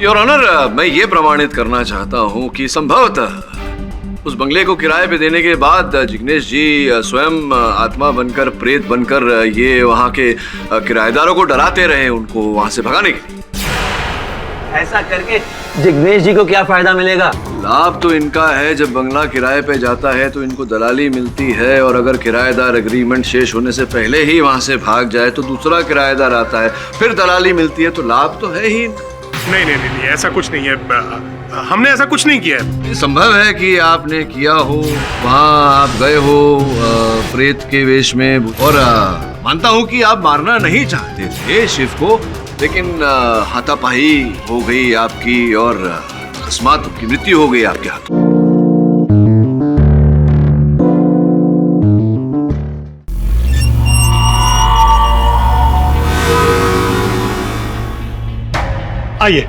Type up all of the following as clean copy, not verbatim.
Your honour, मैं ये प्रमाणित करना चाहता हूँ कि संभवतः उस बंगले को किराए पे देने के बाद जिग्नेश जी स्वयं आत्मा बनकर, प्रेत बनकर ये वहाँ के किराएदारों को डराते रहे, उनको वहाँ से भगाने के लिए। ऐसा करके जिग्नेश जी को क्या फायदा मिलेगा? लाभ तो इनका है, जब बंगला किराए पे जाता है तो इनको दलाली मिलती है, और अगर किराएदार एग्रीमेंट शेष होने से पहले ही वहाँ से भाग जाए तो दूसरा किराएदार आता है, फिर दलाली मिलती है, तो लाभ तो है ही। नहीं नहीं नहीं, ऐसा कुछ नहीं है, हमने ऐसा कुछ नहीं किया है। संभव है कि आपने किया हो, वहाँ आप गए हो प्रेत के वेश में, और मानता हूँ कि आप मारना नहीं चाहते थे शिव को, लेकिन हाथापाई हो गई आपकी और अकस्मात की मृत्यु हो गई आपके हाथों। आइए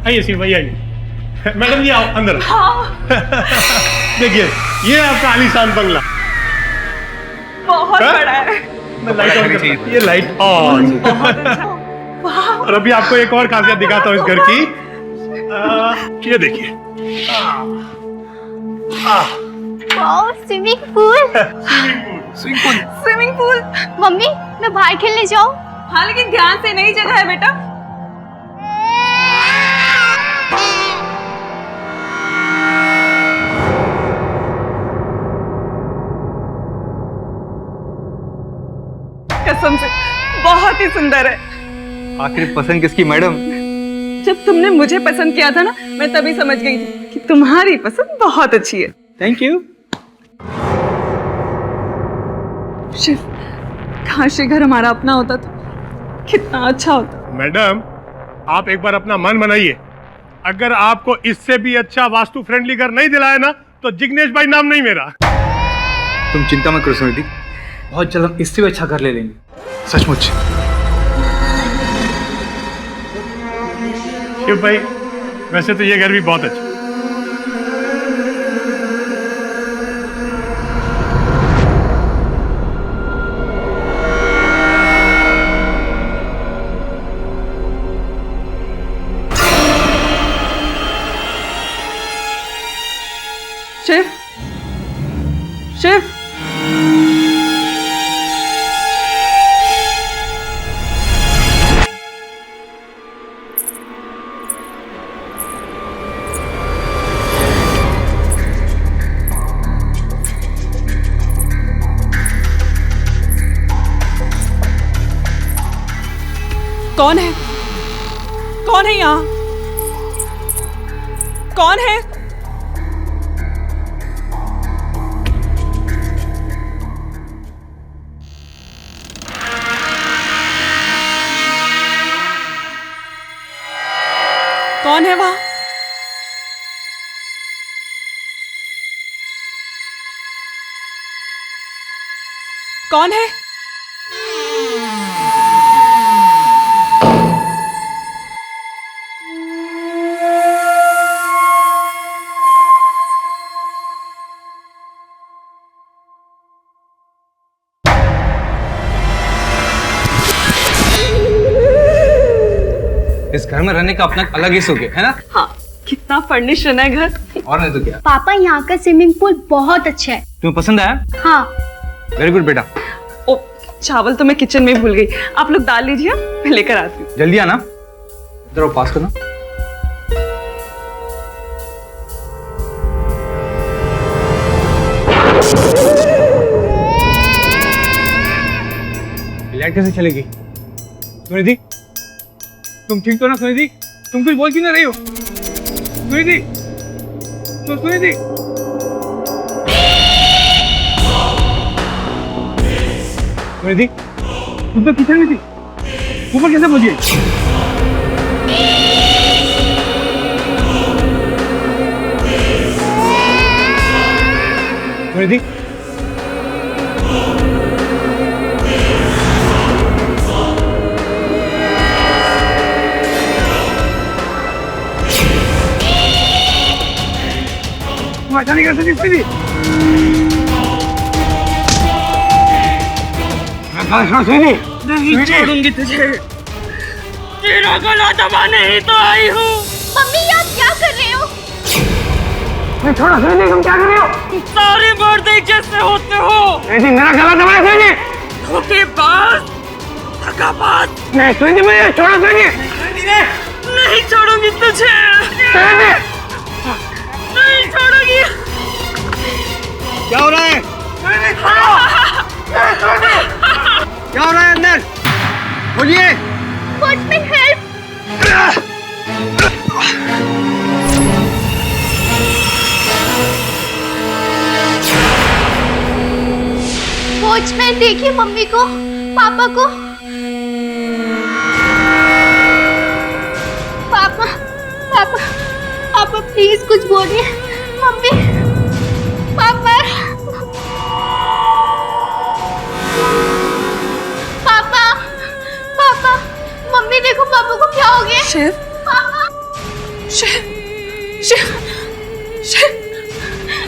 आइए शिव भाई, आइए। मैडम जी आओ अंदर। हाँ। देखिए ये आपका आलीशान बंगला बहुत बड़ा है। मैं लाइट ऑन करता हूं। ये लाइट ऑन। और अभी आपको एक और खासियत दिखाता हूँ इस घर की। ये देखिए, swimming pool. Swimming pool. Mummy मैं बाहर खेलने जाऊँ? हाँ लेकिन ध्यान से, नई जगह है बेटा। कसम से बहुत ही सुंदर है। आखिर पसंद किसकी मैडम? जब तुमने मुझे पसंद किया था ना, मैं तभी समझ गई थी कि तुम्हारी पसंद बहुत अच्छी है। Thank you. शिव, काश ये घर हमारा अपना होता तो कितना अच्छा होता। मैडम आप एक बार अपना मन बनाइए, अगर आपको इससे भी अच्छा वास्तु फ्रेंडली घर नहीं दिलाया ना तो जिग्नेश भाई नाम नहीं मेरा। तुम चिंता मत करो सुनिधि, बहुत जल्द हम इससे भी अच्छा घर ले लेंगे, सचमुच। शिव भाई वैसे तो ये घर भी बहुत अच्छा। शिव, शिव, कौन है? कौन है यहाँ? कौन है? कौन है वहां? कौन है? इस घर में रहने का अपना अलग ही सुख है ना? हाँ, कितना फर्निश्ड है घर। और नहीं तो क्या। पापा यहाँ का स्विमिंग पूल बहुत अच्छा है। तुम्हें पसंद आया? हाँ। वेरी गुड बेटा। ओ, चावल तो मैं किचन में भूल गई, आप लोग डाल लीजिए, मैं लेकर आती हूँ। जल्दी आना, इधर पास करना। लाइट कैसे चलेगी? सुनिधि, तुम ठीक तो ना? सुनिधि, तुम कुछ बोल क्यों ना रही हो? सुनिधि, तो सुनिधि। सुनिधि, तुम तो किचन में थी, ऊपर कैसे पहुंची? सुनिधि, अच्छा नहीं कर सकती थी। नहीं छोड़ूंगी तुझे, तेरा गला दबाने ही तो आई हूँ। मम्मी ये आप क्या कर रहे हो? छोड़ो सुनिधि, तुम क्या कर रहे हो? सारे मर्द एक जैसे होते हो। सुनिधि मेरा गला दबाया सुनिधि। धोखेबाज, धोखेबाज। नहीं सुनिधि मुझे छोड़ो सुनिधि। नहीं छोड़ूंगी तुझे, सुनिधि नहीं छोड़ूंगी। क्या हो रहा है? क्या हो रहा है अंदर? बोलिए। Watchman help! वॉचमैन देखिए मम्मी को, पापा को। पापा पापा पापा प्लीज कुछ बोलिए। मम्मी, पापा, पापा, पापा, मम्मी देखो पापा को क्या हो गया। शिव, पापा, शिव, शिव, शिव,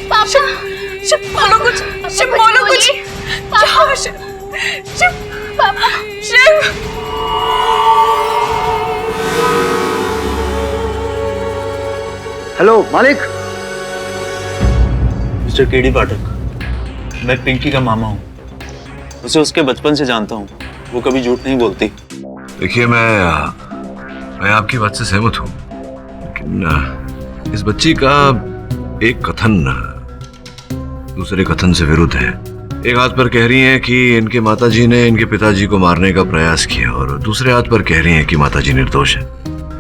पापा, शिव बोलो कुछ, शिव बोलो कुछ। पापा, शिव, शिव, पापा, शिव। हेलो मालिक। मिस्टर केडी पाठक, मैं पिंकी का मामा हूँ। उसे उसके बचपन से जानता हूँ, वो कभी झूठ नहीं बोलती। देखिए मैं आपकी बात से सहमत हूँ, लेकिन इस बच्ची का एक कथन दूसरे कथन से विरुद्ध है। एक हाथ पर कह रही हैं कि इनके माताजी ने इनके पिताजी को मारने का प्रयास किया, और दूसरे हाथ पर कह रही हैं कि माताजी निर्दोष है।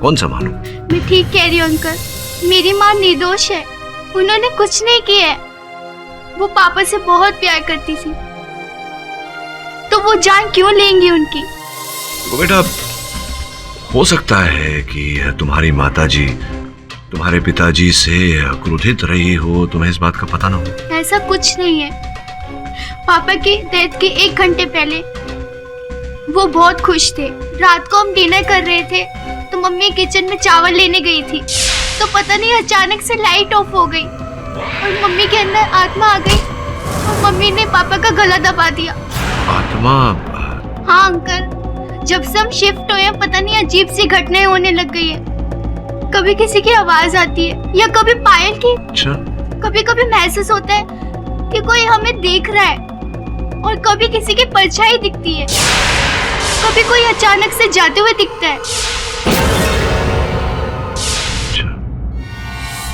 कौन सा मानूं? मैं ठीक कह रही हूँ अंकल, मेरी माँ निर्दोष है। उन्होंने कुछ नहीं किया है। वो पापा से बहुत प्यार करती थी, तो वो जान क्यों लेंगी उनकी? तो बेटा, हो सकता है कि तुम्हारी माताजी तुम्हारे पिताजी से क्रोधित रही हो, तुम्हें इस बात का पता ना हो। ऐसा कुछ नहीं है। पापा की डेथ के 1 घंटे पहले वो बहुत खुश थे। रात को हम डिनर कर रहे थे तो मम्मी किचन में चावल लेने गई थी, तो पता नहीं अचानक से लाइट ऑफ हो गई और मम्मी के अंदर आत्मा आ गई और मम्मी ने पापा का गला दबा दिया। आत्मा? हाँ अंकल, जब से हम शिफ्ट हुए हैं पता नहीं अजीब सी घटनाएं होने लग गई है। कभी किसी की आवाज आती है या कभी पायल की। अच्छा। कभी कभी महसूस होता है कि कोई हमें देख रहा है, और कभी किसी की परछाई दिखती है। कभी कोई अचानक से जाते हुए दिखता है।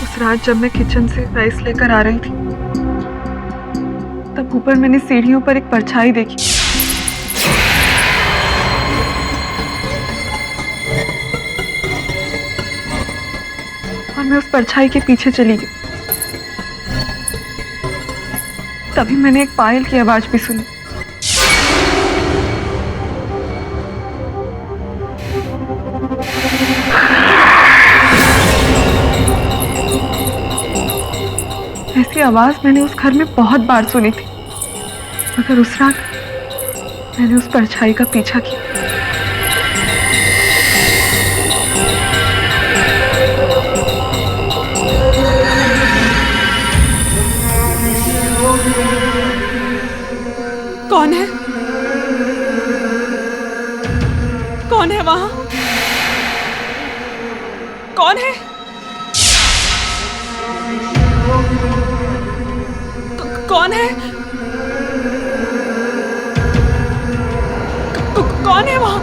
उस रात जब मैं किचन से राइस लेकर आ रही थी, तब ऊपर मैंने सीढ़ियों पर एक परछाई देखी। और मैं उस परछाई के पीछे चली गई। तभी मैंने एक पायल की आवाज भी सुनी। ऐसी आवाज मैंने उस घर में बहुत बार सुनी थी, मगर उस रात मैंने उस परछाई का पीछा किया। कौन है? कौन है वहां? कौन है? कौन है? कौन है वहां?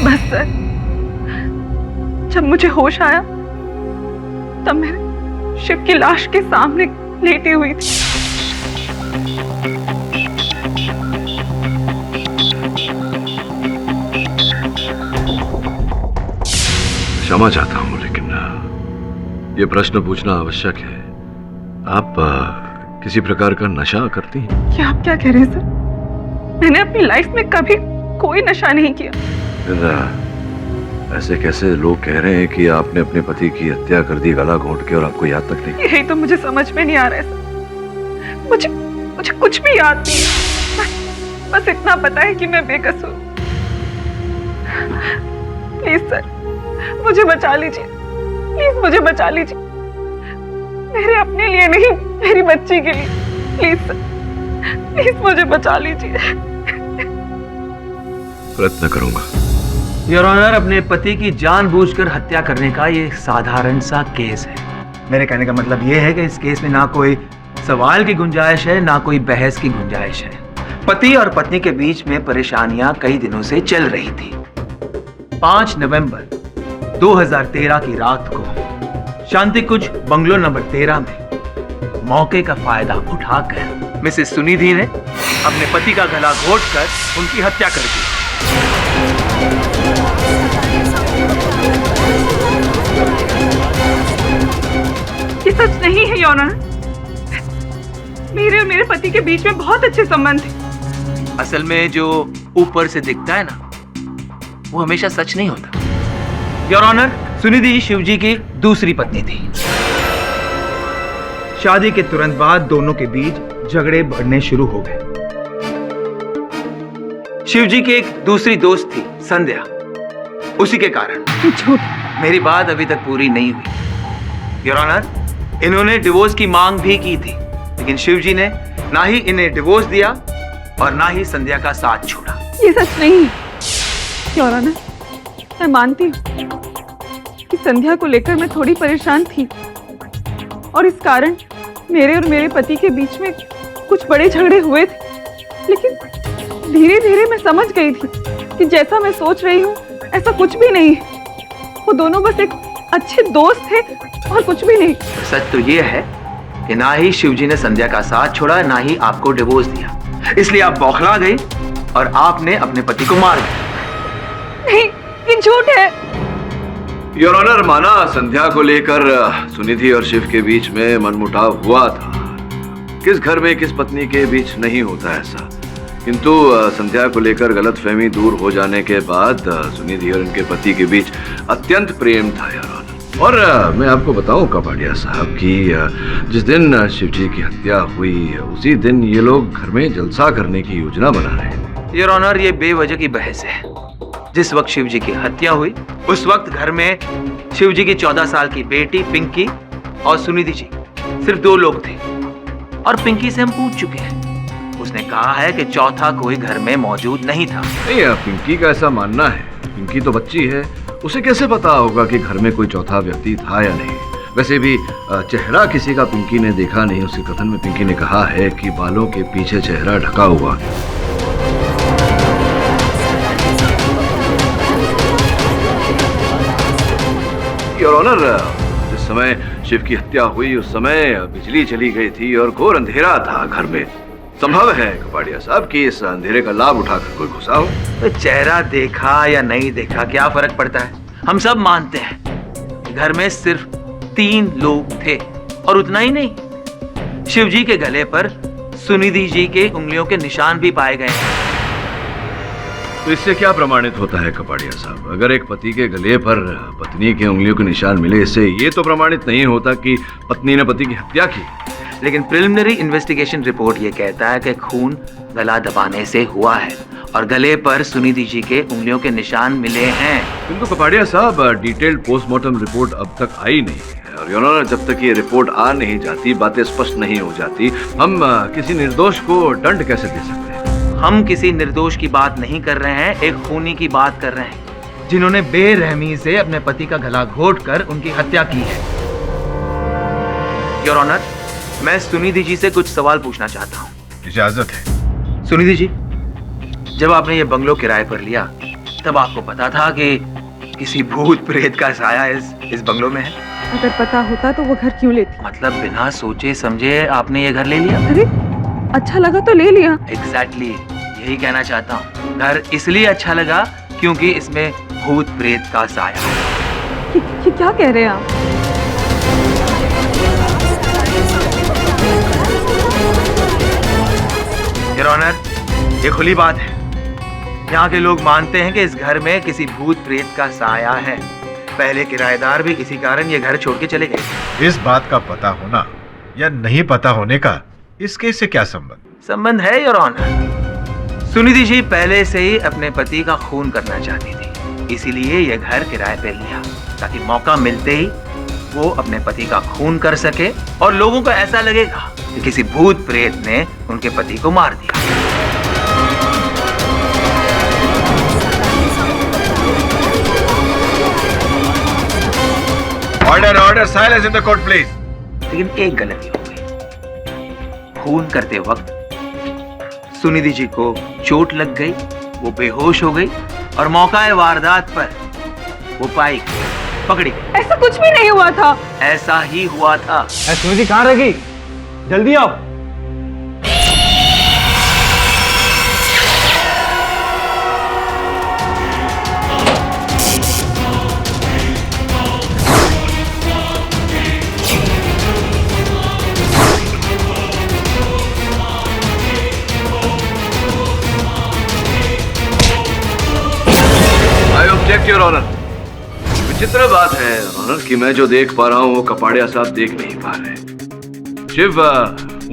बस सर, जब मुझे होश आया तब मैं शिव की लाश के सामने लेटी हुई थी। क्षमा चाहता हूं, लेकिन ये प्रश्न पूछना आवश्यक है। आप किसी प्रकार का नशा करती हैं? क्या आप क्या कह रहे हैं सर? मैंने अपनी लाइफ में कभी कोई नशा नहीं किया। ऐसे कैसे लोग कह रहे हैं कि आपने अपने पति की हत्या कर दी गला घोंट के, और आपको याद तक नहीं? यही तो मुझे समझ में नहीं आ रहा है सर। मुझे कुछ भी याद नहीं है। बस इतना पता है कि मैं बेकसूर। प्लीज सर, मुझे बचा लीजिए, प्लीज मुझे बचा लीजिए, मेरे अपने लिए नहीं, मेरी बच्ची के लिए, प्लीज सर, प्लीज मुझे बचा लीजिए। प्रयत्न करूंगा। योर ऑनर, अपने पति की जानबूझकर हत्या करने का ये साधारण सा केस है। मेरे कहने का मतलब ये है कि इस केस में ना कोई सवाल की गुंजाइश है, ना कोई बहस की गुंजाइश है। पति और पत्नी के बीच में परेशानियां कई दिनों से चल रही थी। 5 नवंबर 2013 की रात को शांति कुंज बंगलो नंबर 13 में मौके का फायदा उठाकर मिसेस सुनिधि ने अपने पति का गला घोंटकर उनकी हत्या कर दी। ये सच नहीं है योर ऑनर। मेरे और मेरे पति के बीच में बहुत अच्छे संबंध थे। असल में जो ऊपर से दिखता है ना, वो हमेशा सच नहीं होता। योर ऑनर, सुनिधि शिवजी की दूसरी पत्नी थी। शादी के तुरंत बाद दोनों के बीच झगड़े बढ़ने शुरू हो गए। शिवजी की एक दूसरी दोस्त थी संध्या, उसी के कारण। झूठ। मेरी बात अभी तक पूरी नहीं हुई। योर ऑनर, इन्होंने डिवोर्स की मांग भी की थी, लेकिन शिवजी ने ना ही इन्हें डिवोर्स दिया और ना ही संध्या का साथ छोड़ा। ये सच नहीं है योर ऑनर। मैं मानती हूँ कि संध्या को लेकर मैं थोड़ी परेशान थी और इस कारण मेरे और मेरे पति के बीच में कुछ बड़े झगड़े हुए थे, लेकिन धीरे धीरे मैं समझ गई थी कि जैसा मैं सोच रही हूँ ऐसा कुछ भी नहीं है। वो दोनों बस एक अच्छे दोस्त थे और कुछ भी नहीं। सच तो ये है कि ना ही शिवजी ने संध्या का साथ छोड़ा, ना ही आपको डिवोर्स दिया। इसलिए आप बौखला गई और आपने अपने पति को मार दिया। नहीं, ये झूठ है। योर ऑनर, माना संध्या को लेकर सुनिधि और शिव के बीच में मनमुटाव हुआ था। किस घर में किस पत्नी के बीच नहीं होता ऐसा। किंतु संध्या को लेकर गलतफहमी दूर हो जाने के बाद सुनिधि और इनके पति के बीच अत्यंत प्रेम था योर ऑनर। और मैं आपको बताऊं कपाड़िया साहब कि जिस दिन शिवजी की हत्या हुई उसी दिन ये लोग घर में जलसा करने की योजना बना रहे थे। योर ऑनर, ये बेवजह की बहस है। जिस वक्त शिवजी की हत्या हुई उस वक्त घर में शिवजी की 14 साल की बेटी पिंकी और सुनिधि जी सिर्फ 2 लोग थे, और पिंकी से हम पूछ चुके हैं। उसने कहा है कि चौथा कोई घर में मौजूद नहीं था। नहीं, पिंकी का ऐसा मानना है। पिंकी तो बच्ची है, उसे कैसे पता होगा कि घर में कोई चौथा व्यक्ति था या नहीं। वैसे भी चेहरा किसी का पिंकी ने देखा नहीं। उसके कथन में पिंकी ने कहा है कि बालों के पीछे चेहरा ढका हुआ। योर ऑनर, जिस समय शिव की हत्या हुई उस समय बिजली चली गई थी और घोर अंधेरा था घर में। संभव है कपाड़िया साहब कि इस अंधेरे का लाभ उठाकर कोई घुसा हो। तो चेहरा देखा या नहीं देखा क्या फर्क पड़ता है। हम सब मानते हैं घर में सिर्फ 3 लोग थे, और उतना ही नहीं, शिवजी के गले पर सुनिधि जी के उंगलियों के निशान भी पाए गए हैं। तो इससे क्या प्रमाणित होता है कपाड़िया साहब? अगर एक पति के गले पर पत्नी के उंगलियों के निशान मिले, इससे ये तो प्रमाणित नहीं होता कि पत्नी ने पति की हत्या की। लेकिन प्रिलिमिनरी इन्वेस्टिगेशन रिपोर्ट ये कहता है कि खून गला दबाने से हुआ है और गले पर सुनिधि जी के उंगलियों के निशान मिले हैं। किंतु कपाड़िया साहब, डिटेल्ड पोस्टमार्टम रिपोर्ट अब तक आई नहीं है, और योर ऑनर, जब तक ये रिपोर्ट आ नहीं जाती, बातें स्पष्ट नहीं हो जाती, हम किसी निर्दोष को दंड कैसे दे सकते हैं? हम किसी निर्दोष की बात नहीं कर रहे हैं, एक खूनी की बात कर रहे हैं जिन्होंने बेरहमी से अपने पति का गला घोंटकर उनकी हत्या की है। योर ऑनर, मैं सुनिधि जी से कुछ सवाल पूछना चाहता हूँ। इजाजत है। सुनिधि जी, जब आपने ये बंगलो किराए पर लिया तब आपको पता था कि किसी भूत प्रेत का साया इस बंगलो में है? अगर पता होता तो वो घर क्यों लेती? मतलब बिना सोचे समझे आपने ये घर ले लिया? अरे अच्छा लगा तो ले लिया। एग्जैक्टली, यही कहना चाहता हूँ। घर इसलिए अच्छा लगा क्योंकि इसमें भूत प्रेत का साया है। ये क्या कह रहे हैं आप? योर ऑनर, ये खुली बात है। यहाँ के लोग मानते हैं कि इस घर में किसी भूत प्रेत का साया है। पहले किराएदार भी इसी कारण ये घर छोड़ के चले गए। इस बात का पता होना या नहीं पता होने का इस केस से क्या संबंध? संबंध है योर ऑनर। सुनिधि जी पहले से ही अपने पति का खून करना चाहती थी, इसीलिए ये घर किराए पे लिया, ताकि मौका मिलते ही वो अपने पति का खून कर सके और लोगों को ऐसा लगेगा कि किसी भूत प्रेत ने उनके पति को मार दिया। Order order, silence in the court please. लेकिन एक गलती हो गई। खून करते वक्त सुनिधि जी को चोट लग गई, वो बेहोश हो गई और मौका वारदात पर वो पाई गई, पकड़ी गई। ऐसा कुछ भी नहीं हुआ था। ऐसा ही हुआ था। सुनिधि कहाँ रह गई? जल्दी आओ। I object your honour. विचित्र बात है ऑनर कि मैं जो देख पा रहा हूँ वो कपाड़िया साहब देख नहीं पा रहे। शिव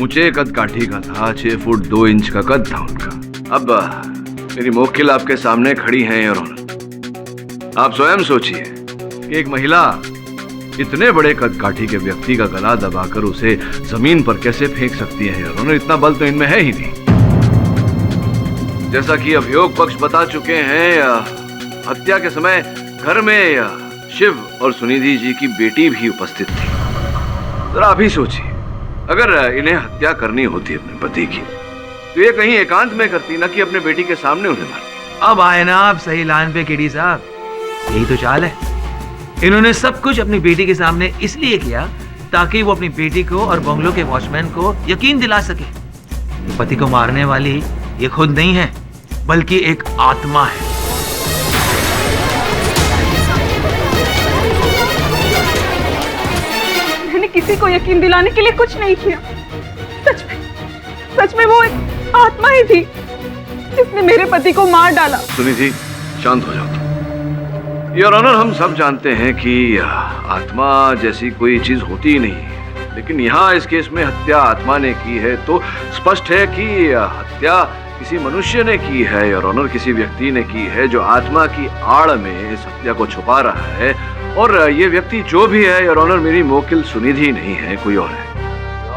ऊंचे कद काठी का था, 6 फुट 2 इंच का कद था उनका। अब मेरी मोक्किल आपके सामने खड़ी हैं योर ऑनर। आप स्वयं सोचिए कि एक महिला इतने बड़े कद काठी के व्यक्ति का गला दबाकर उसे जमीन पर कैसे फेंक सकती है योर ऑनर? इतना बल तो इनमें है ही नहीं। जैसा कि अभियोग पक्ष बता चुके हैं, हत्या के समय घर में शिव और सुनिधि जी की बेटी भी उपस्थित थी। जरा अभी सोचिए, अगर इन्हें हत्या करनी होती अपने पति की तो ये कहीं एकांत में करती, ना कि अपने बेटी के सामने उन्हें मार। अब आए ना आप सही लाइन पे केडी साहब। यही तो चाल है। इन्होंने सब कुछ अपनी बेटी के सामने इसलिए किया ताकि वो अपनी बेटी को और बंगलो के वॉचमैन को यकीन दिला सके पति को मारने वाली ये खुद नहीं है, बल्कि एक आत्मा है। मैंने किसी को यकीन दिलाने के लिए कुछ नहीं किया। सच में वो एक आत्मा ही थी जिसने मेरे पति को मार डाला। सुनिधि, शांत हो जाओ। योर ऑनर, हम सब जानते हैं कि आत्मा जैसी कोई चीज होती ही नहीं है, लेकिन यहाँ इस केस में हत्या आत्मा ने की है तो स्पष्ट है कि हत्या किसी मनुष्य ने की है योर ऑनर, किसी व्यक्ति ने की है जो आत्मा की आड़ में इस हत्या को छुपा रहा है। और ये व्यक्ति जो भी है योर ऑनर, मेरी मोक्किल सुनिधि नहीं है, कोई और है।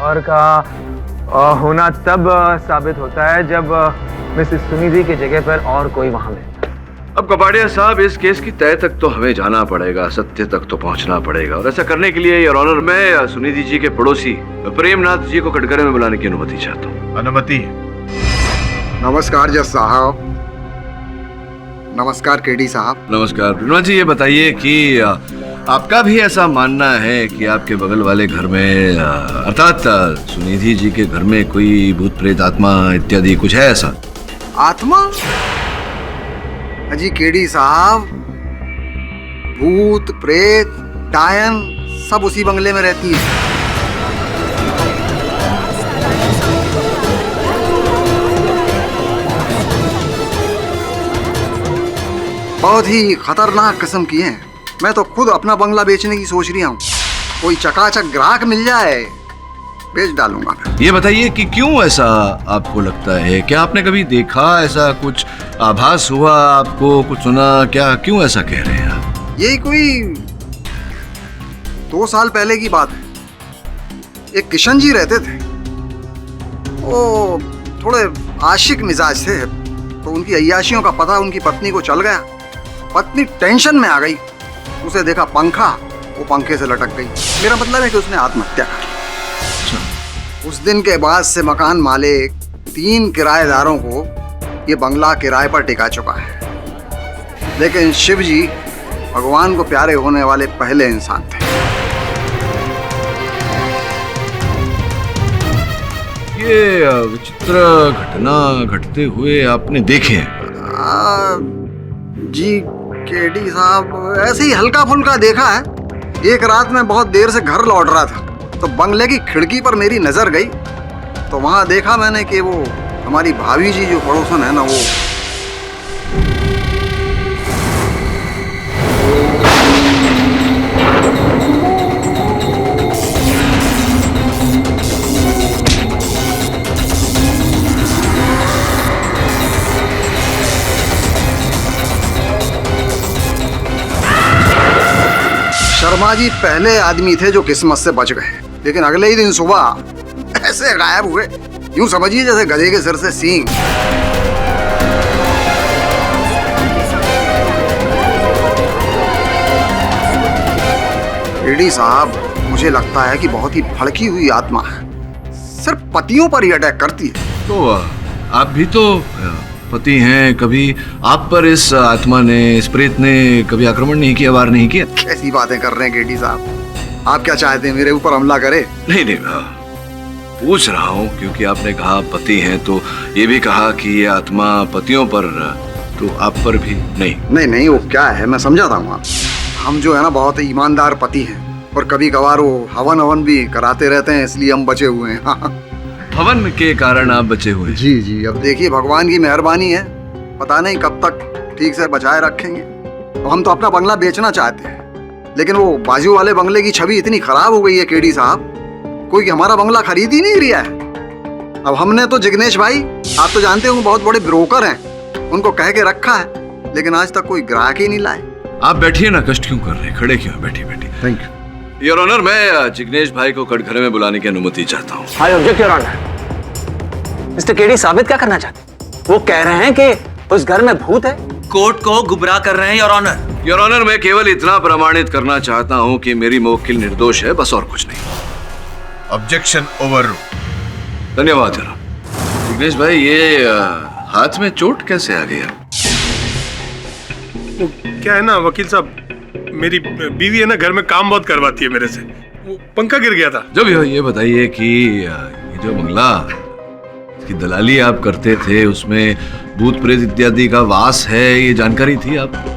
और का होना तब साबित होता है जब मिसेस सुनिधि की जगह पर और कोई वहां मिले। अब कपाड़िया साहब, इस केस की तह तक तो हमें जाना पड़ेगा, सत्य तक तो पहुंचना पड़ेगा, और ऐसा करने के लिए योर ऑनर मैं सुनिधि जी के पड़ोसी प्रेमनाथ जी को कटघरे में बुलाने की अनुमति चाहता हूँ। अनुमति। नमस्कार जज साहब। नमस्कार केडी साहब। नमस्कार प्रेमनाथ जी। ये बताइए कि आपका भी ऐसा मानना है कि आपके बगल वाले घर में अर्थात सुनिधि जी के घर में कोई भूत प्रेत आत्मा इत्यादि कुछ है ऐसा? आत्मा? अजी केडी साहब, भूत प्रेत डायन सब उसी बंगले में रहती है। बहुत ही खतरनाक किस्म की हैं। मैं तो खुद अपना बंगला बेचने की सोच रही हूँ। कोई चकाचक ग्राहक मिल जाए, बेच डालूंगा मैं। ये बताइए कि क्यों ऐसा आपको लगता है? क्या आपने कभी देखा, ऐसा कुछ आभास हुआ आपको, कुछ सुना क्या? क्यों ऐसा कह रहे हैं आप? यही कोई 2 साल पहले की बात है। एक किशन जी रहते थे, वो थोड़े आशिक मिजाज थे, तो उनकी अय्याशियों का पता उनकी पत्नी को चल गया। पत्नी टेंशन में आ गई, उसे देखा पंखा, वो पंखे से लटक गई। मेरा मतलब है कि उसने आत्महत्या कर ली। उस दिन के बाद से मकान मालिक 3 किराएदारों को ये बंगला किराए पर टिका चुका है। लेकिन शिव जी भगवान को प्यारे होने वाले पहले इंसान थे। ये विचित्र घटना घटते हुए आपने देखे हैं? जी केडी साहब, ऐसे ही हल्का फुल्का देखा है। एक रात में बहुत देर से घर लौट रहा था तो बंगले की खिड़की पर मेरी नजर गई, तो वहां देखा मैंने कि वो हमारी भाभी जी जो पड़ोसन है ना, वो वर्मा जी पहले आदमी थे जो किस्मत से बच गए, लेकिन अगले ही दिन सुबह ऐसे गायब हुए, यूं समझिए जैसे गधे के सिर से सींग। एडी साहब, मुझे लगता है कि बहुत ही भड़की हुई आत्मा है, सिर्फ पतियों पर ही अटैक करती है। तो आप भी तो पति हैं, कभी आप पर इस आत्मा ने, इस प्रेत ने कभी आक्रमण नहीं किया, वार नहीं किया? कैसी बातें कर रहे हैं गेडी साहब, आप क्या चाहते हैं मेरे ऊपर हमला करे? नहीं नहीं, पूछ रहा हूँ क्योंकि आपने कहा पति हैं, तो ये भी कहा कि ये आत्मा पतियों पर, तो आप पर भी नहीं? नहीं नहीं, वो क्या है मैं समझाता हूँ। हम जो है ना बहुत ही ईमानदार पति हैं, और कभी कभार वो हवन भी कराते रहते हैं, इसलिए हम बचे हुए हैं। हवन के कारण आप बचे हुए? जी जी, अब देखिए भगवान की मेहरबानी है, पता नहीं कब तक ठीक से बचाए रखेंगे। तो हम तो अपना बंगला बेचना चाहते हैं, लेकिन वो बाजू वाले बंगले की छवि इतनी खराब हो गई है केडी साहब, कोई हमारा बंगला खरीद ही नहीं रहा है। अब हमने तो जिग्नेश भाई, आप तो जानते हो बहुत बड़े ब्रोकर हैं, उनको कह के रखा है, लेकिन आज तक कोई ग्राहक ही नहीं लाए। आप बैठिए ना, कष्ट क्यों कर रहे हैं, खड़े क्यों? बैठिए बैठिए। थैंक यू योर ऑनर, मैं जिग्नेश भाई को कटघरे में बुलाने की अनुमति चाहता हूँ। I object your honour. Mister KD साबित क्या करना चाहते? वो कह रहे हैं कि उस घर में भूत है। कोर्ट को गुमराह कर रहे हैं योर ऑनर। योर ऑनर, मैं केवल इतना प्रमाणित करना चाहता हूँ कि मेरी मौकिल निर्दोष है, बस और कुछ नहीं। Objection over. धन्यवाद योर ऑनर। जिग्नेश भाई, ये हाथ में चोट कैसे आ गया? वो क्या है ना वकील साहब, मेरी बीवी है ना घर में काम बहुत करवाती है मेरे से, वो पंखा गिर गया था। जो भी हो, ये बताइए कि ये जो बंगला की दलाली आप करते थे, उसमें भूत प्रेत इत्यादि का वास है, ये जानकारी थी आपको?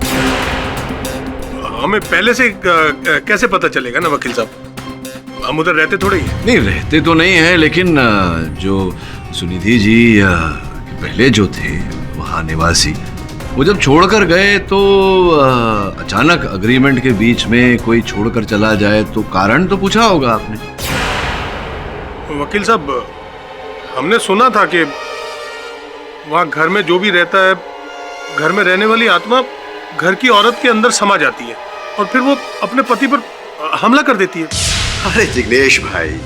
हमें पहले से कैसे पता चलेगा ना वकील साहब, हम उधर रहते थोड़े ही हैं। नहीं, रहते तो नहीं है, लेकिन जो सुनिधि जी पहले जो थे वहाँ निवासी, वो जब छोड़कर गए तो अचानक अग्रीमेंट के बीच में कोई छोड़कर चला जाए तो कारण तो पूछा होगा आपने? वकील साहब, हमने सुना था कि वहाँ घर में जो भी रहता है, घर में रहने वाली आत्मा घर की औरत के अंदर समा जाती है और फिर वो अपने पति पर हमला कर देती है। अरे जिग्नेश भाई,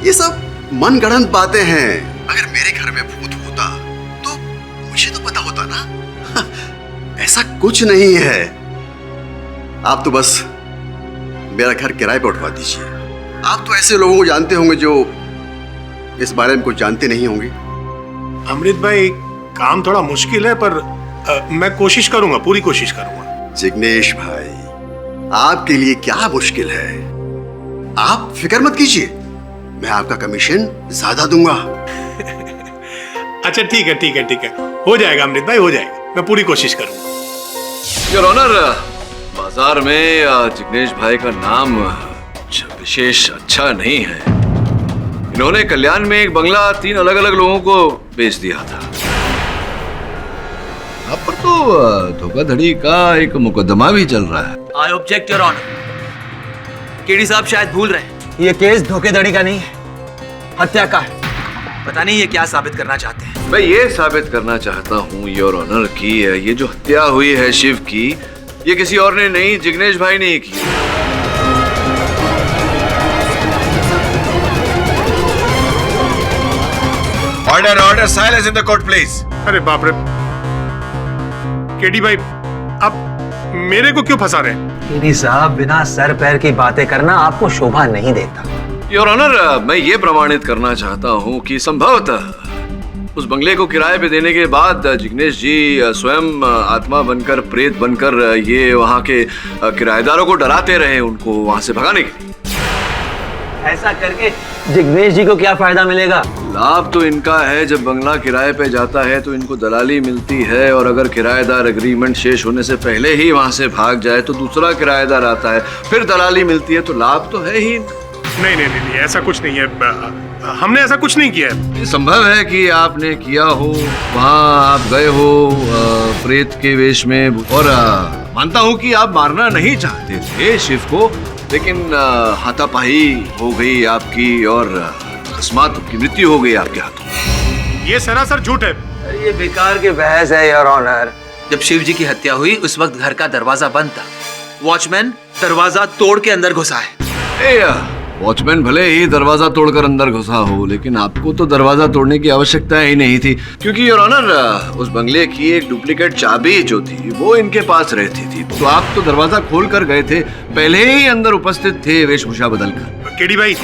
ये सब मनगढ़ंत बातें हैं। अगर मेरे घर में भूत होता तो मुझे तो पता होता ना। ऐसा कुछ नहीं है, आप तो बस मेरा घर किराए पर उठवा दीजिए। आप तो ऐसे लोगों को जानते होंगे जो इस बारे में कुछ जानते नहीं होंगे। अमृत भाई, काम थोड़ा मुश्किल है, पर मैं कोशिश करूंगा, पूरी कोशिश करूंगा। जिग्नेश भाई, आपके लिए क्या मुश्किल है? आप फिक्र मत कीजिए, मैं आपका कमीशन ज्यादा दूंगा। अच्छा ठीक है ठीक है ठीक है, हो जाएगा अमृत भाई, हो जाएगा, मैं पूरी कोशिश करूंगा। योर ऑनर, बाजार में जिग्नेश भाई का नाम विशेष अच्छा नहीं है। इन्होंने कल्याण में एक बंगला 3 अलग अलग लोगों को बेच दिया था। आप पर तो धोखाधड़ी का एक मुकदमा भी चल रहा है। I object your honour. KD साहब शायद भूल रहे हैं, ये केस धोखेधड़ी का नहीं है, हत्या का है। पता नहीं ये क्या साबित करना चाहते हैं। मैं ये साबित करना चाहता हूँ योर ऑनर की ये जो हत्या हुई है शिव की, ये किसी और ने नहीं, जिग्नेश भाई ने की। Order order, silence in the court please. अरे बाप रे, केडी भाई आप मेरे को क्यों फंसा रहे हैं? केडी साहब, बिना सर पैर की बातें करना आपको शोभा नहीं देता। योर ऑनर, मैं ये प्रमाणित करना चाहता हूँ कि संभवतः उस बंगले को किराए पे देने के बाद जिग्नेश जी स्वयं आत्मा बनकर, प्रेत बनकर ये वहाँ के किराएदारों को डराते रहे, उनको वहाँ से भगाने के लिए। ऐसा करके जिग्नेश जी को क्या फायदा मिलेगा? लाभ तो इनका है, जब बंगला किराए पे जाता है तो इनको दलाली मिलती है, और अगर किराएदार एग्रीमेंट शेष होने से पहले ही वहाँ से भाग जाए तो दूसरा किराएदार आता है, फिर दलाली मिलती है, तो लाभ तो है ही। नहीं नहीं नहीं, ऐसा कुछ नहीं है, हमने ऐसा कुछ नहीं किया है। संभव है कि आपने किया हो, वहाँ आप गए हो प्रेत के वेश में, और मानता हूँ कि आप मारना नहीं चाहते थे शिव को, लेकिन हाथापाई हो गई आपकी और अकस्मात की मृत्यु हो गई आपके हाथों। ये सरासर झूठ है। ये बेकार की बहस है योर ऑनर। जब शिव जी की हत्या हुई उस वक्त घर का दरवाजा बंद था, वॉचमैन दरवाजा तोड़ के अंदर घुसा है। ए वॉचमैन भले ही दरवाजा तोड़कर अंदर घुसा हो, लेकिन आपको तो दरवाजा तोड़ने की आवश्यकता ही नहीं थी, क्योंकि योर ऑनर उस बंगले की एक डुप्लीकेट चाबी जो थी वो इनके पास रहती थी। तो आप तो दरवाजा खोल कर गए थे, पहले ही अंदर उपस्थित थे वेशभूषा बदलकर। केडी भाई,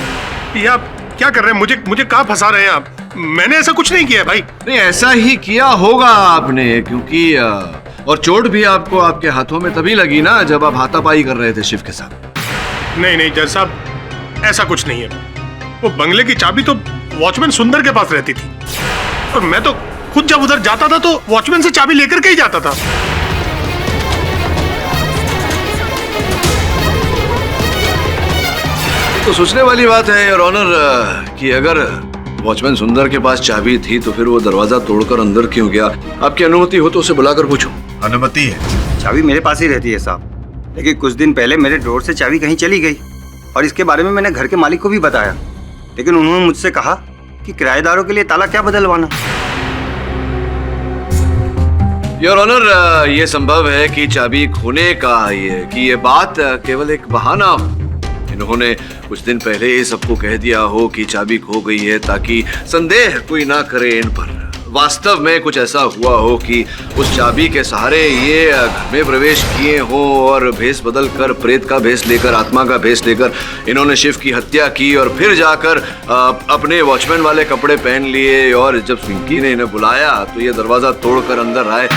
ये आप क्या कर रहे हैं? मुझे कहाँ फंसा रहे हैं आप? मैंने ऐसा कुछ नहीं किया भाई। नहीं, ऐसा ही किया होगा आपने, क्योंकि और चोट भी आपको आपके हाथों में तभी लगी ना जब आप हाथापाई कर रहे थे शिव के साथ। नहीं जज साहब, ऐसा कुछ नहीं है। वो बंगले की चाबी तो वॉचमैन सुंदर के पास रहती थी, और मैं तो खुद जब उधर जाता था तो वॉचमैन से चाबी लेकर के ही जाता था। तो सोचने वाली बात है योर ऑनर कि अगर वॉचमैन सुंदर के पास चाबी थी तो फिर वो दरवाजा तोड़कर अंदर क्यों गया? आपकी अनुमति हो तो उसे बुलाकर पूछो। अनुमति है। चाबी मेरे पास ही रहती है साहब, लेकिन कुछ दिन पहले मेरे ड्रॉर से चाबी कहीं चली गई, और इसके बारे में मैंने घर के मालिक को भी बताया, लेकिन उन्होंने मुझसे कहा कि किराएदारों के लिए ताला क्या बदलवाना। योर ऑनर, ये संभव है कि चाबी खोने का ये बात केवल एक बहाना हो। इन्होंने कुछ दिन पहले ही सबको कह दिया हो कि चाबी खो गई है, ताकि संदेह कोई ना करे इन पर। वास्तव में कुछ ऐसा हुआ हो कि उस चाबी के सहारे ये घर में प्रवेश किए हो और भेष बदल कर, प्रेत का भेष लेकर, आत्मा का भेष लेकर इन्होंने शिव की हत्या की, और फिर जाकर अपने वॉचमैन वाले कपड़े पहन लिए, और जब स्विंकी ने इन्हें बुलाया तो ये दरवाजा तोड़कर अंदर आए।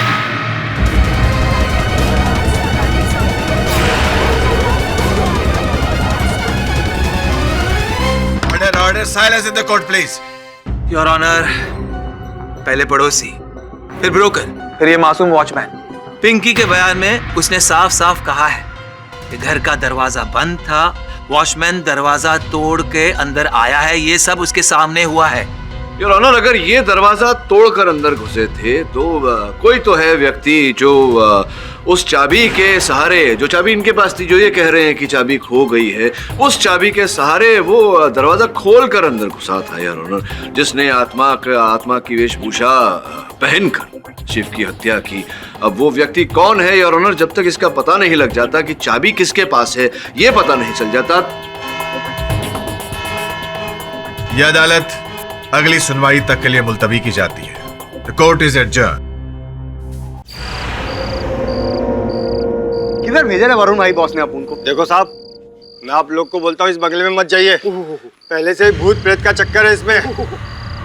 Order silence in the court, please. Your honour, पहले पड़ोसी, फिर ब्रोकर, फिर ये मासूम वॉचमैन। पिंकी के बयान में उसने साफ साफ कहा है कि घर का दरवाजा बंद था, वॉचमैन दरवाजा तोड़ के अंदर आया है, ये सब उसके सामने हुआ है। योर ऑनर, अगर ये दरवाजा तोड़कर अंदर घुसे थे तो कोई तो है व्यक्ति जो उस चाबी के सहारे, जो चाबी इनके पास थी, जो ये कह रहे हैं कि चाबी खो गई है, उस चाबी के सहारे वो दरवाजा खोलकर अंदर घुसा था योर ऑनर, जिसने आत्मा की वेशभूषा पहनकर शिव की हत्या की। अब वो व्यक्ति कौन है योर ऑनर, जब तक इसका पता नहीं लग जाता कि चाबी किसके पास है, ये पता नहीं चल जाता। यह अदालत अगली सुनवाई तक के लिए मुलतवी की जाती है। The court is adjourned. किधर भेजा है वरुण भाई बॉस ने अपन को? देखो साहब, मैं आप लोग को बोलता हूँ इस बंगले में मत जाइए, पहले से भूत प्रेत का चक्कर है इसमें।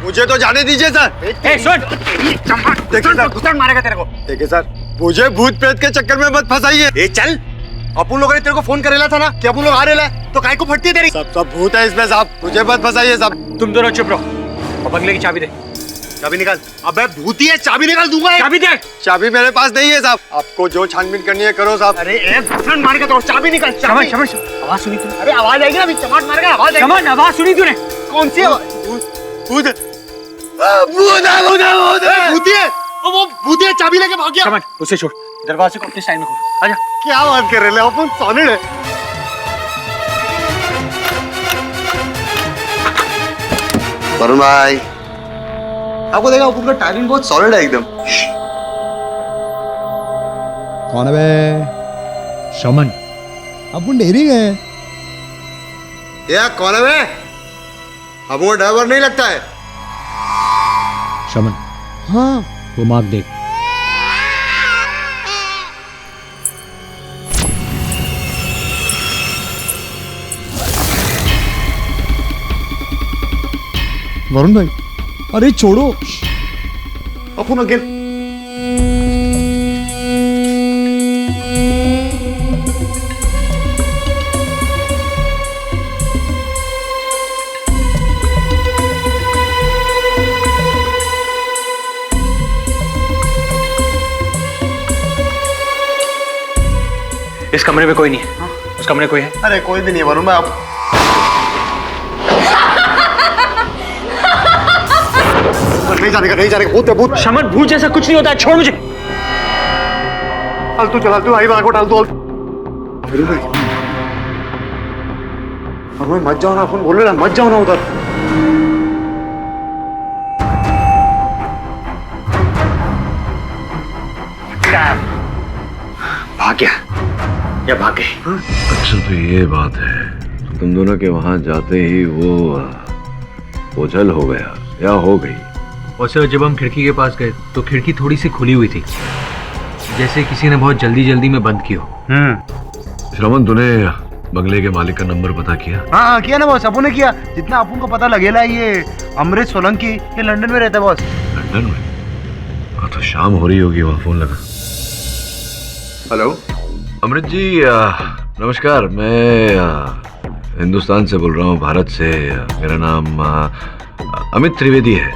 मुझे तो जाने दीजिए सर। देखिए मारेगा तेरे को। देखिए सर, मुझे भूत प्रेत के चक्कर में मत फंसाइए। चल, अपन लोगों ने तेरे को फोन करेला था ना कि अपन लोग आ रहे हैं, तो काय को फटती है तेरी? सब भूत है इसमें साहब, मुझे मत फंसाइए साहब। तुम दोनों चुप रहो और बंगले की चाबी दे। चाबी निकाल। अबे भूती है, चाबी निकाल दूंगा। चाबी दे। चाबी मेरे पास नहीं है साहब, आपको जो छानबीन करनी है करो साहब। अरे एक मार के तो चाबी निकाल। चाबी आवाज सुनी तूने? अरे आवाज आएगी ना, अभी चमाट मारेगा। आवाज आएगी। आवाज सुनी तूने? कौन सी आवाज? भूत भूती है, वो भूती है, चाबी लेके भाग गया। उसे छोड़, दरवाजे को अपने साइड में खोल। आजा। क्या बात कर रहे हो अपन? सॉलिड है। वरुण भाई, आपको देखा अपन का टाइमिंग बहुत सॉलिड है एकदम। कौन है बे? शमन। अपन डेरी गए। या कौन है बे? अब वो ड्राइवर नहीं लगता है। शमन। हाँ, वो मार्क देख। वरुण भाई, अरे छोड़ो। अपन अगेन। इस कमरे में कोई नहीं है। उस कमरे में कोई है? अरे कोई भी नहीं है वरुण भाई। आप नहीं जाने का। भूत है, भूत। शमन, भूत जैसा कुछ नहीं होता है, छोड़ मुझे। तू चला, तू आई बार को डाल दो। वरुण भाई मत जाओ ना, अपन बोल रहे ना, मत जाओ ना उधर। भाग गया। या भाग गई? अच्छा तो ये बात है, तो तुम दोनों के वहां जाते ही वो ओझल हो गया या हो गई? और सर जब हम खिड़की के पास गए तो खिड़की थोड़ी सी खुली हुई थी, जैसे किसी ने बहुत जल्दी जल्दी में बंद की हो। श्रवण, तूने बंगले के मालिक का नंबर पता किया? हाँ किया ना बॉस, अपन ने किया। जितना अपन को पता लगेला ये अमृत सोलंकी ये लंदन में रहता है बॉस। लंदन में? हाँ तो शाम हो रही होगी, वहाँ फोन लगा। हेलो अमृत जी, नमस्कार। मैं हिंदुस्तान से बोल रहा हूँ, भारत से। मेरा नाम अमित त्रिवेदी है।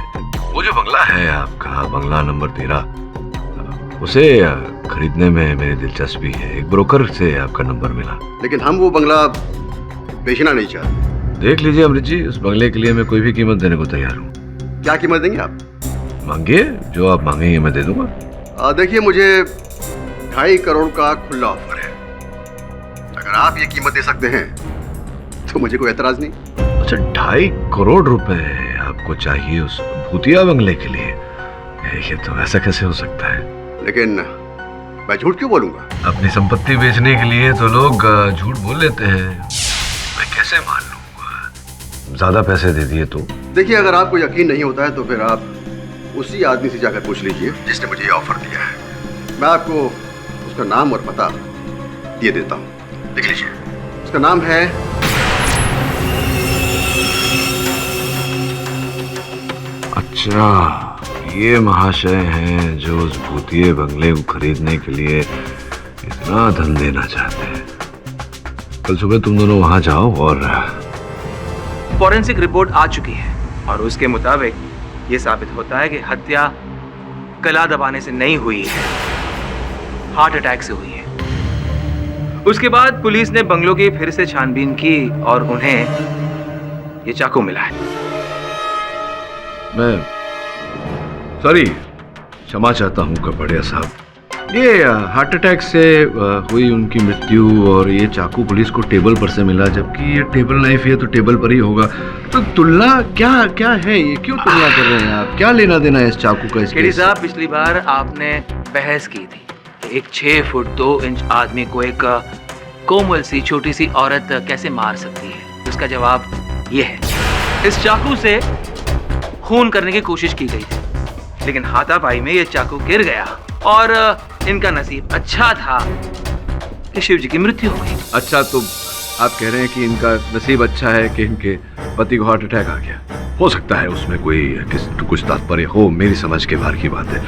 वो जो बंगला है आपका, बंगला नंबर 13, उसे खरीदने में मेरी दिलचस्पी है। एक ब्रोकर से आपका नंबर मिला। लेकिन हम वो बंगला बेचना नहीं चाहते। देख लीजिए अमृत जी, उस बंगले के लिए मैं कोई भी कीमत देने को तैयार हूँ। क्या कीमत देंगे आप? मांगिए, जो आप मांगेंगे मैं दे दूंगा। देखिए, मुझे 2.5 करोड़ का खुला ऑफर है। अगर आप ये कीमत दे सकते हैं तो मुझे कोई एतराज नहीं। अच्छा, 2.5 करोड़ रुपए आपको चाहिए उस भूतिया बंगले के लिए? ये तो ऐसा कैसे हो सकता है? लेकिन मैं झूठ क्यों बोलूंगा? अपनी संपत्ति बेचने के लिए तो लोग झूठ बोल लेते हैं। मैं कैसे मान लूं? ज्यादा पैसे दे दिए तो? देखिए, अगर आपको यकीन नहीं होता है तो फिर आप उसी आदमी से जाकर पूछ लीजिए जिसने मुझे ये ऑफर दिया है। मैं आपको उसका नाम और पता दे देता हूँ, लिख लीजिए। उसका नाम है अच्छा, ये महाशय हैं जो उस भूतिये बंगले को खरीदने के लिए इतना धन देना चाहते हैं। कल सुबह तुम दोनों वहां जाओ और फॉरेंसिक रिपोर्ट आ चुकी है और उसके मुताबिक ये साबित होता है कि हत्या गला दबाने से नहीं हुई है, हार्ट अटैक से हुई है। उसके बाद पुलिस ने बंगलों की फिर से छानबीन की और उन्हें ये चाकू मिला है। मैं सॉरी, क्षमा चाहता हूँ कपड़िया साहब। ये हार्ट अटैक से हुई उनकी मृत्यु और ये चाकू पुलिस को टेबल पर से मिला, जबकि ये टेबल नाइफ है तो टेबल पर ही होगा। तो तुलना क्या क्या है? ये क्यों तुलना कर रहे हैं आप? क्या लेना देना है इस चाकू का? केडी साहब, पिछली बार आपने बहस की थी, एक 6 फुट 2 इंच आदमी को एक कोमल सी छोटी सी औरत कैसे मार सकती है? उसका जवाब ये है, इस चाकू से खून करने की कोशिश की गई थी, लेकिन हाथापाई में ये चाकू गिर गया और इनका नसीब अच्छा था कि शिव जी की मृत्यु हो गई। अच्छा, तो आप कह रहे हैं कि इनका नसीब अच्छा है कि इनके पति को हार्ट अटैक आ गया? हो सकता है उसमें कुछ तात्पर्य हो, मेरी समझ के बाहर की बात है।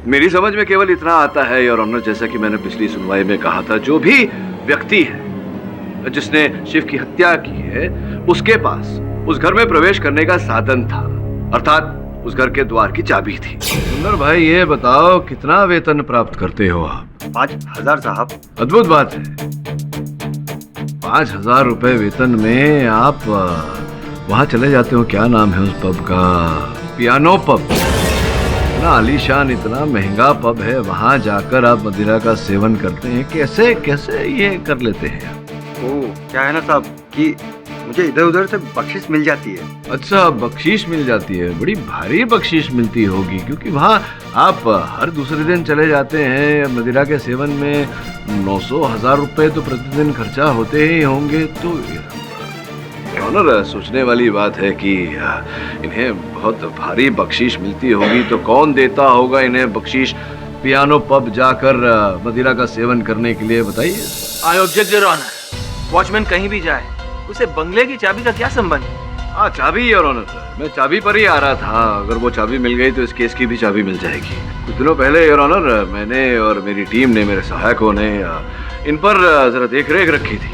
मेरी समझ में केवल इतना आता है योर ऑनर, जैसा कि मैंने पिछली सुनवाई में कहा था, जो भी व्यक्ति है जिसने शिव की हत्या की है, उसके पास उस घर में प्रवेश करने का साधन था, अर्थात उस घर के द्वार की चाबी थी। सुंदर भाई, ये बताओ कितना वेतन प्राप्त करते हो आप? 5,000 साहब। अद्भुत बात है। 5,000 रुपए वेतन में आप वहां चले जाते हो। क्या नाम है उस पब का? Piano pub. इतना आलीशान, इतना महंगा पब है, वहां जाकर आप मदिरा का सेवन करते हैं। कैसे कैसे ये कर लेते हैं? क्या है ना साहब कि मुझे इधर उधर से बख्शिश मिल जाती है। अच्छा, बख्शीश मिल जाती है? बड़ी भारी बख्शीश मिलती होगी, क्योंकि वहाँ आप हर दूसरे दिन चले जाते हैं मदिरा के सेवन में। 900-1000 रुपए तो प्रतिदिन खर्चा होते ही होंगे। तो ऑनर, सोचने वाली बात है कि इन्हें बहुत भारी बख्शीश मिलती होगी, तो कौन देता होगा इन्हें बख्शीश पियानो पब जाकर मदिरा का सेवन करने के लिए? बताइए। I object your honour. Watchman कहीं भी जाए, उसे बंगले की चाबी का क्या संबंध? हाँ, चाबी योर ऑनर, मैं चाबी पर ही आ रहा था। अगर वो चाबी मिल गई तो इस केस की भी चाबी मिल जाएगी। कुछ दिनों पहले योर ऑनर, मैंने और मेरी टीम ने, मेरे सहायकों ने इन पर जरा देख रेख रखी थी।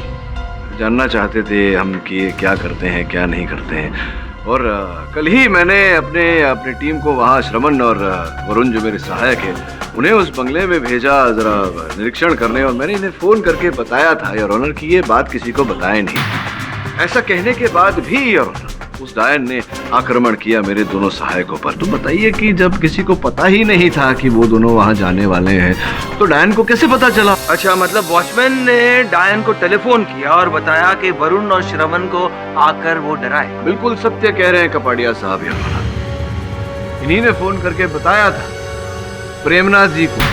जानना चाहते थे हम कि क्या करते हैं क्या नहीं करते हैं। और कल ही मैंने अपने टीम को वहाँ श्रवण और वरुण जो मेरे सहायक हैं, उन्हें उस बंगले में भेजा जरा निरीक्षण करने। और मैंने इन्हें फ़ोन करके बताया था योर ऑनर कि ये बात किसी को बताए नहीं। ऐसा कहने के बाद भी योर ऑनर, उस डायन ने आक्रमण किया मेरे दोनों सहायकों पर। तो बताइए कि जब किसी को पता ही नहीं था कि वो दोनों वहां जाने वाले हैं, तो डायन को कैसे पता चला? अच्छा, मतलब वॉचमैन ने डायन को टेलीफोन किया और बताया कि वरुण और श्रवण को आकर वो डराए। बिल्कुल सत्य कह रहे हैं कपाड़िया साहब। योर इन्हीं ने फोन करके बताया था प्रेमनाथ जी को।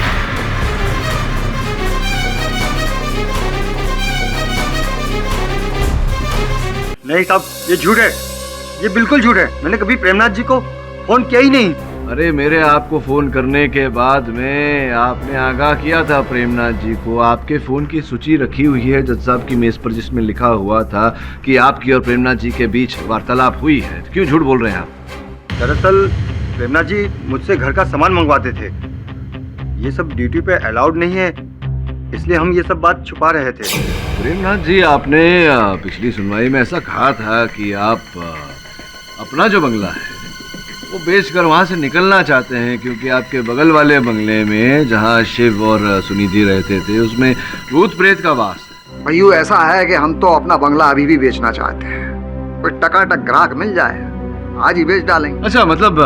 नहीं साहब, ये झूठ है, ये बिल्कुल झूठ है। मैंने कभी प्रेमनाथ जी को फोन किया ही नहीं। अरे मेरे आपको फोन करने के बाद में आपने आगाह किया था प्रेमनाथ जी को। आपके फोन की सूची रखी हुई है जज साहब की मेज पर, जिसमें लिखा हुआ था कि आपकी और प्रेमनाथ जी के बीच वार्तालाप हुई है। तो क्यों झूठ बोल रहे हैं आप? दरअसल प्रेमनाथ जी मुझसे घर का सामान मंगवाते थे। ये सब ड्यूटी पे अलाउड नहीं है, इसलिए हम ये सब बात छुपा रहे थे। प्रेमनाथ जी, आपने पिछली सुनवाई में ऐसा कहा था कि आप अपना जो बंगला है वो बेचकर वहाँ से निकलना चाहते हैं, क्योंकि आपके बगल वाले बंगले में जहाँ शिव और सुनिधि रहते थे उसमें भूत प्रेत का वास है। भैया ऐसा है कि हम तो अपना बंगला अभी भी बेचना चाहते हैं। कोई टकाटक ग्राहक मिल जाए आज ही बेच डालेंगे। अच्छा, मतलब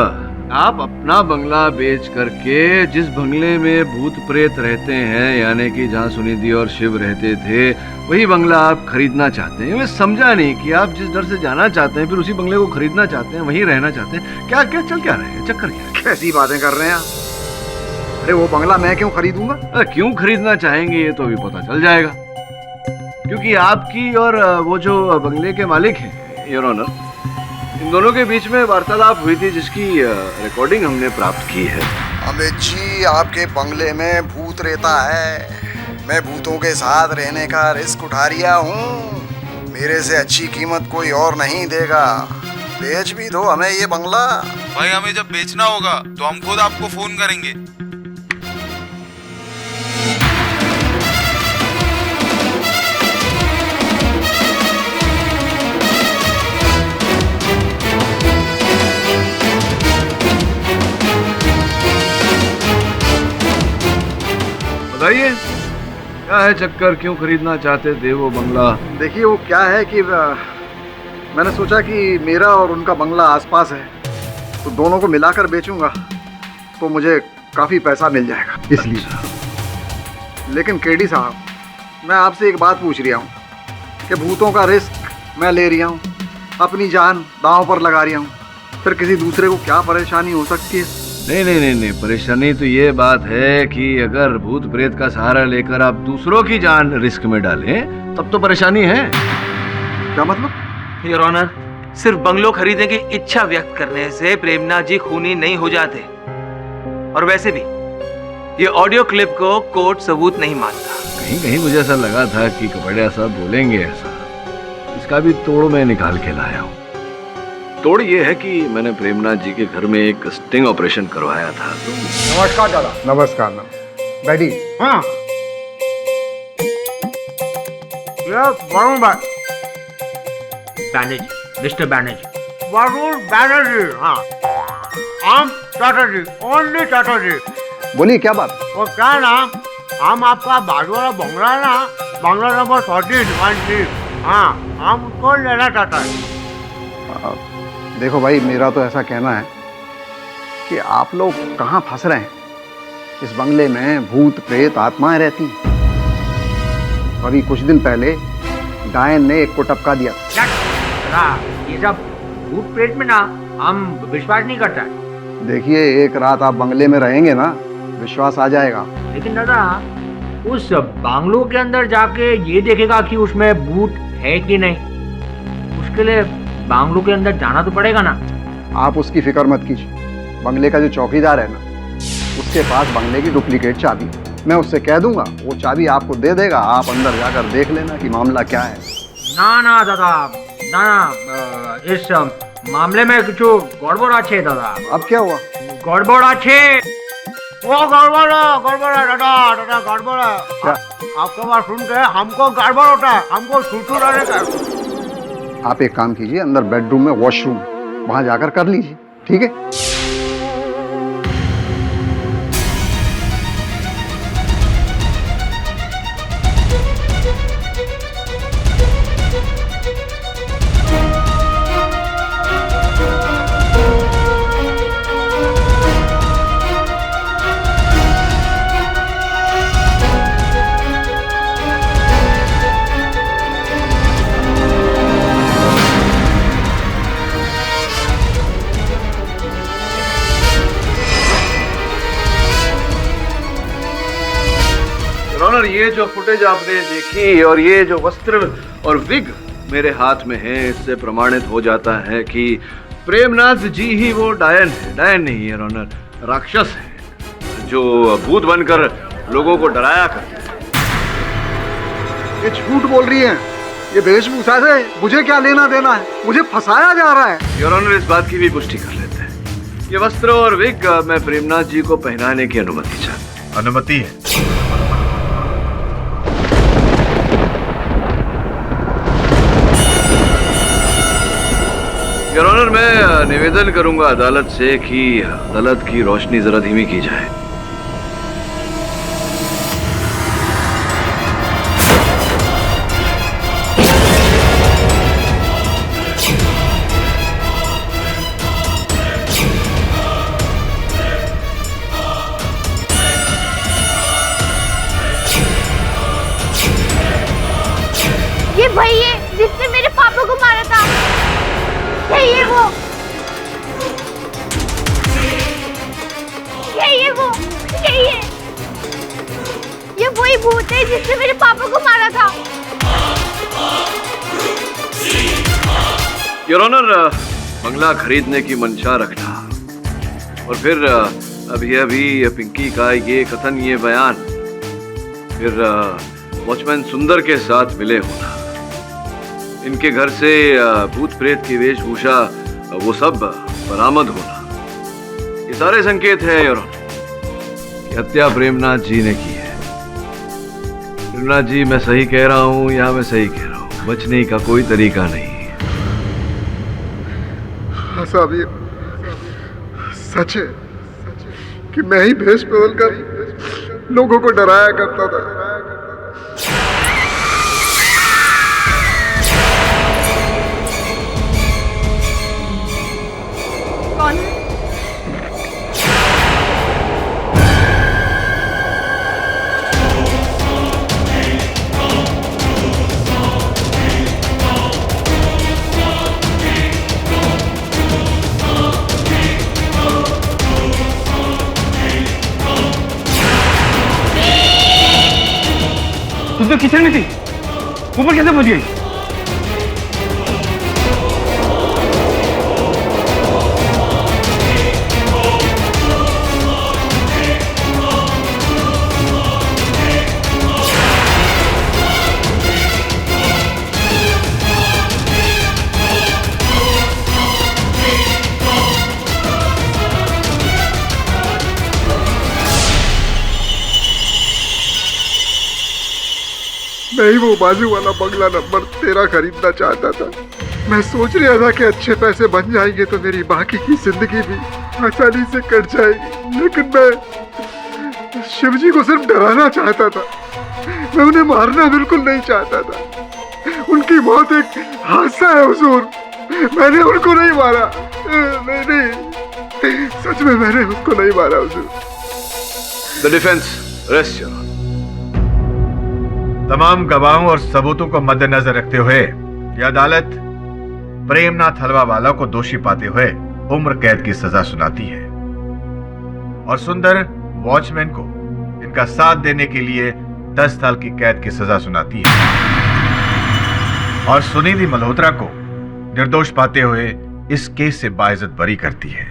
आप अपना बंगला बेच करके जिस बंगले में भूत प्रेत रहते हैं, यानी कि जहाँ सुनिधि और शिव रहते थे, वही बंगला आप खरीदना चाहते हैं। मैं समझा नहीं कि आप जिस दर से जाना चाहते हैं फिर उसी बंगले को खरीदना चाहते हैं, वहीं रहना चाहते हैं। क्या क्या चल क्या रहे हैं, चक्कर क्या है? कैसी बातें कर रहे हैं आप? अरे वो बंगला मैं क्यों खरीदूंगा? अरे क्यों खरीदना चाहेंगे ये तो अभी पता चल जाएगा, क्योंकि आपकी और वो जो बंगले के मालिक हैं योर ऑनर, इन दोनों के बीच में वार्तालाप हुई थी जिसकी रिकॉर्डिंग हमने प्राप्त की है। अमित जी, आपके बंगले में भूत रहता है। मैं भूतों के साथ रहने का रिस्क उठा रिया हूँ। मेरे से अच्छी कीमत कोई और नहीं देगा। बेच भी दो हमें ये बंगला। भाई, हमें जब बेचना होगा तो हम खुद आपको फोन करेंगे। बताइए क्या है चक्कर, क्यों खरीदना चाहते थे वो बंगला? देखिए वो क्या है कि मैंने सोचा कि मेरा और उनका बंगला आसपास है, तो दोनों को मिलाकर बेचूंगा तो मुझे काफ़ी पैसा मिल जाएगा, इसलिए। लेकिन केडी साहब, मैं आपसे एक बात पूछ रहा हूँ कि भूतों का रिस्क मैं ले रहा हूँ, अपनी जान दांव पर लगा रहा हूँ, फिर किसी दूसरे को क्या परेशानी हो सकती है? नहीं, परेशानी तो ये बात है कि अगर भूत प्रेत का सहारा लेकर आप दूसरों की जान रिस्क में डालें तब तो परेशानी है। क्या मतलब? योर ऑनर, सिर्फ बंगलो खरीदने की इच्छा व्यक्त करने से प्रेमनाथ जी खूनी नहीं हो जाते, और वैसे भी ये ऑडियो क्लिप को कोर्ट सबूत नहीं मानता। कहीं मुझे ऐसा लगा था कि कपड़िया साहब बोलेंगे ऐसा, इसका भी तोड़ मैं निकाल के लाया हूँ। तोड़ ये है कि मैंने प्रेमनाथ जी के घर में एक स्टिंग ऑपरेशन करवाया था। नमस्कार दादा। नमस्कार। बैठी। हाँ, वरुण बैनर्जी, मिस्टर बैनर्जी, वरुण बैनर्जी। हाँ, आम चैटर्जी, ओनली चैटर्जी। बोलिए क्या बात? वो क्या ना, हम आपका बाजू वाला बंगला है ना, बंगला नंबर 14 हाँ, हम उसको लेना चाहता है। देखो भाई, मेरा तो ऐसा कहना है कि आप लोग कहाँ फंस रहे हैं। इस बंगले में भूत प्रेत आत्माएं रहती हैं। अभी कुछ दिन पहले डायन ने एक को टपका दिया। ये सब भूत प्रेत में ना हम विश्वास नहीं करता। देखिए, एक रात आप बंगले में रहेंगे ना, विश्वास आ जाएगा। लेकिन दादा, उस बांग्लो के अंदर जाके ये देखेगा कि उसमें भूत है कि नहीं, उसके लिए बांग्लो के अंदर जाना तो पड़ेगा ना। आप उसकी फिक्र मत कीजिए। बंगले का जो चौकीदार है ना, उसके पास बंगले की डुप्लीकेट चाबी, मैं उससे कह दूंगा, वो चाबी आपको दे देगा। आप अंदर जाकर देख लेना कि मामला क्या है। ना दादा, ना, इस मामले में कुछ गड़बड़ आछे दादा। अब क्या हुआ? गड़बड़ आछे, वो गड़बड़ है दादा, गड़बड़ है। क्या? आपका बात सुन के हमको गड़बड़ होता है, हमको छूटू रहने का। आप एक काम कीजिए, अंदर बेडरूम में वॉशरूम, वहां जाकर कर लीजिए, ठीक है? ये जो फुटेज आपने देखी और ये जो वस्त्र और विग मेरे हाथ में है, इससे प्रमाणित हो जाता है कि प्रेमनाथ जी ही वो डायन है। डायन नहीं है ऑनर, राक्षस है जो भूत बनकर लोगों को डराया करते हैं। ये झूठ बोल रही हैं। ये वेशभूषा से मुझे क्या लेना देना है? मुझे फंसाया जा रहा है। योर ऑनर, इस बात की भी पुष्टि कर लेते हैं। ये वस्त्र और विग मैं प्रेमनाथ जी को पहनाने की अनुमति चाहता हूं। अनुमति है। योर ऑनर, मैं निवेदन करूंगा अदालत से कि अदालत की रोशनी जरा धीमी की जाए। ये वही है जिसने मेरे पापा को मारा था। यही है वो, यही है वो, यही है। ये वही भूत है जिसने मेरे पापा को मारा था। योर ऑनर, बंगला खरीदने की मंशा रखना और फिर अभी पिंकी का ये कथन, ये बयान, फिर वॉचमैन सुंदर के साथ मिले होना, इनके घर से भूत प्रेत की वेशभूषा वो सब बरामद होना, ये सारे संकेत हैं योर ऑनर कि हत्या प्रेमनाथ जी ने की है। प्रेमनाथ जी, मैं सही कह रहा हूं या मैं सही कह रहा हूं? बचने का कोई तरीका नहीं है। हाँ साहब, ये सच है कि मैं ही भेष बदल कर लोगों को डराया करता था। कौन है? तुम तो किचन में थी, ऊपर कैसे पहुंच गई? मैं ही वो बाजू वाला बंगला नंबर 13 खरीदना चाहता था। मैं सोच रहा था कि अच्छे पैसे बन जाएंगे तो मेरी बाकी की जिंदगी भी आसानी से कट जाएगी, लेकिन मैं शिवजी को सिर्फ डराना चाहता था। मैं उन्हें मारना बिल्कुल नहीं चाहता था। उनकी मौत एक हादसा है हुजूर, मैंने उनको नहीं मारा। नहीं, सच में मैंने उनको नहीं मारा हुजूर। The defence, rest your honour. तमाम गवाहों और सबूतों को मद्देनजर रखते हुए यह अदालत प्रेमनाथ हलवावाला को दोषी पाते हुए उम्र कैद की सजा सुनाती है और सुंदर वॉचमैन को इनका साथ देने के लिए 10 साल की कैद की सजा सुनाती है और सुनिधि मल्होत्रा को निर्दोष पाते हुए इस केस से बाइज्जत बरी करती है।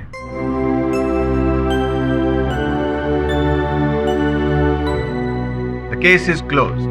The case is closed.